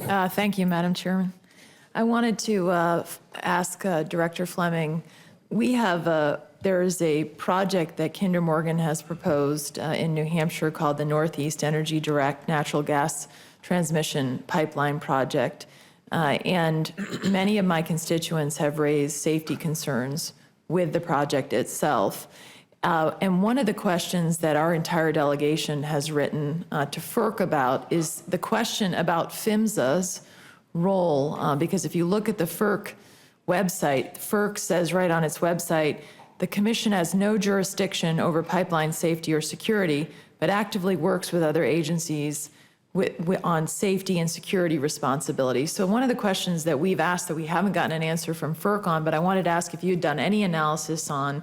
Thank you, Madam Chairman. I wanted to ask Director Fleming, there is a project that Kinder Morgan has proposed in New Hampshire called the Northeast Energy Direct Natural Gas Transmission Pipeline Project. And many of my constituents have raised safety concerns with the project itself. And one of the questions that our entire delegation has written to FERC about is the question about PHMSA's role, because if you look at the FERC website, FERC says right on its website, the Commission has no jurisdiction over pipeline safety or security, but actively works with other agencies on safety and security responsibilities. So one of the questions that we've asked that we haven't gotten an answer from FERC on, but I wanted to ask if you'd done any analysis on,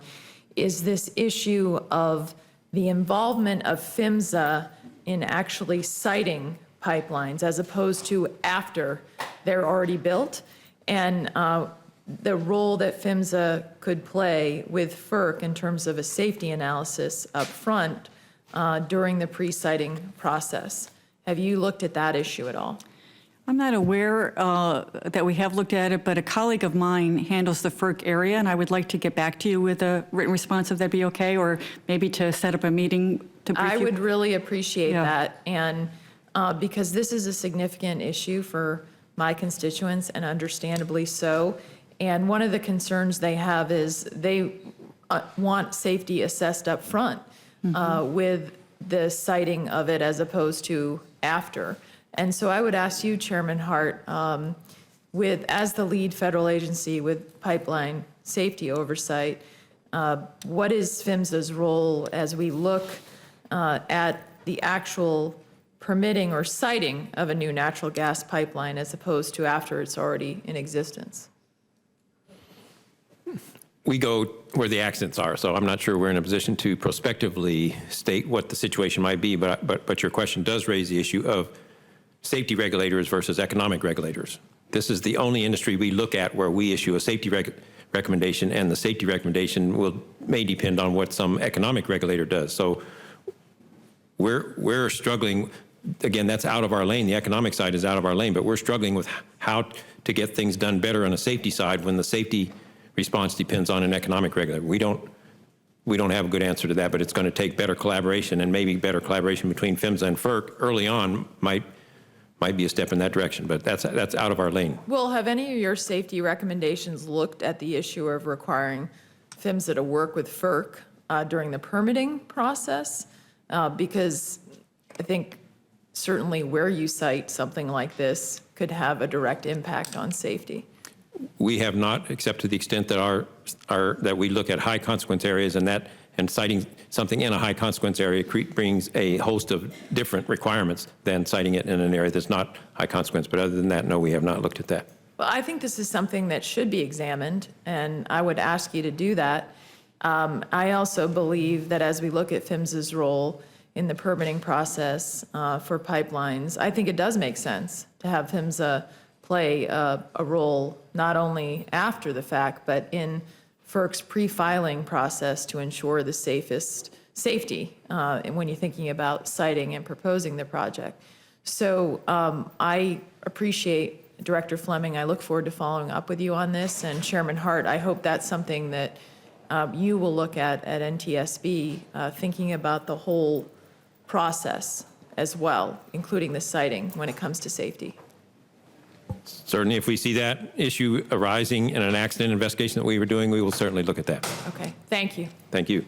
is this issue of the involvement of PHMSA in actually siting pipelines as opposed to after they're already built, and the role that PHMSA could play with FERC in terms of a safety analysis up front during the pre-siting process. Have you looked at that issue at all? I'm not aware that we have looked at it, but a colleague of mine handles the FERC area, and I would like to get back to you with a written response if that'd be okay, or maybe to set up a meeting to brief you. I would really appreciate that, and because this is a significant issue for my constituents, and understandably so. And one of the concerns they have is they want safety assessed up front with the siting of it as opposed to after. And so I would ask you, Chairman Hart, as the lead federal agency with pipeline safety oversight, what is PHMSA's role as we look at the actual permitting or siting of a new natural gas pipeline as opposed to after it's already in existence? We go where the accidents are, so I'm not sure we're in a position to prospectively state what the situation might be, but your question does raise the issue of safety regulators versus economic regulators. This is the only industry we look at where we issue a safety recommendation, and the safety recommendation may depend on what some economic regulator does. So we're struggling. Again, that's out of our lane. The economic side is out of our lane, but we're struggling with how to get things done better on a safety side when the safety response depends on an economic regulator. We don't have a good answer to that, but it's going to take better collaboration, and maybe better collaboration between PHMSA and FERC early on might be a step in that direction, but that's out of our lane. Well, have any of your safety recommendations looked at the issue of requiring PHMSA to work with FERC during the permitting process? Because I think certainly where you cite something like this could have a direct impact on safety. We have not, except to the extent that that we look at high consequence areas, and citing something in a high consequence area brings a host of different requirements than citing it in an area that's not high consequence. But other than that, no, we have not looked at that. Well, I think this is something that should be examined, and I would ask you to do that. I also believe that as we look at PHMSA's role in the permitting process for pipelines, I think it does make sense to have PHMSA play a role not only after the fact, but in FERC's pre-filing process to ensure the safety when you're thinking about siting and proposing the project. So I appreciate Director Fleming. I look forward to following up with you on this. And Chairman Hart, I hope that's something that you will look at NTSB, thinking about the whole process as well, including the siting when it comes to safety. Certainly, if we see that issue arising in an accident investigation that we were doing, we will certainly look at that. Okay, thank you. Thank you.